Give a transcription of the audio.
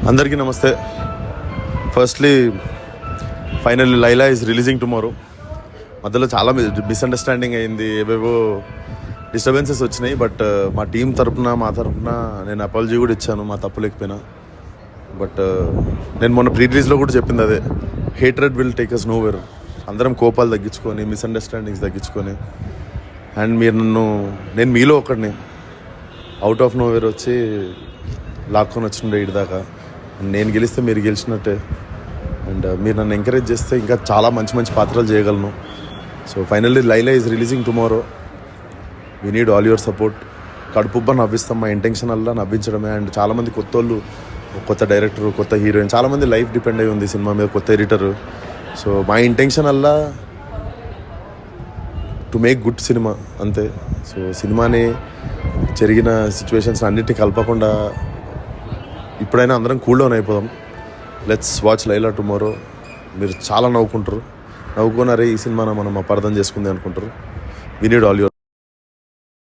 అందరికీ నమస్తే. Firstly finally Laila is releasing tomorrow. మధ్యలో చాలా మిస్అండర్స్టాండింగ్ అయింది, ఏవేవో డిస్టర్బెన్సెస్ వచ్చినాయి. బట్ మా టీం తరపున మా తరపున నేను అపాలజీ కూడా ఇచ్చాను, మా తప్పు లేకపోయినా. బట్ నేను మొన్న ప్రీ రిలీజ్లో కూడా చెప్పింది అదే, hatred will take us nowhere. అందరం కోపాలు తగ్గించుకొని, మిస్అండర్స్టాండింగ్స్ తగ్గించుకొని, అండ్ నేను మీలో ఒకడిని అవుట్ ఆఫ్ నోవేర్ వచ్చి లాక్కొని వచ్చిండే ఇటు దాకా. నేను గెలిస్తే మీరు గెలిచినట్టే, అండ్ మీరు నన్ను ఎంకరేజ్ చేస్తే ఇంకా చాలా మంచి మంచి పాత్రలు చేయగలను. So finally Laila is releasing tomorrow. We need all your support. కడుపుబ్బ నవ్విస్తాం, మా ఇంటెన్షన్ అలా నవ్వించడమే. అండ్ చాలామంది కొత్త వాళ్ళు, కొత్త డైరెక్టర్, కొత్త హీరోయిన్, చాలామంది లైఫ్ డిపెండ్ అయి ఉంది సినిమా మీద, కొత్త ఎడిటర్. సో మా ఇంటెన్షన్ అలా టు మేక్ గుడ్ సినిమా అంతే. సో సినిమాని జరిగిన సిచ్యువేషన్స్ అన్నిటికీ కలపకుండా ఇప్పుడైనా అందరం కూల్ డౌన్ అయిపోదాం. Let's watch Laila tomorrow. మీరు చాలా నవ్వుకుంటారు, నవ్వుకున్నారే ఈ సినిమాను మనం అపార్థం చేసుకుంది అనుకుంటారు. We need all your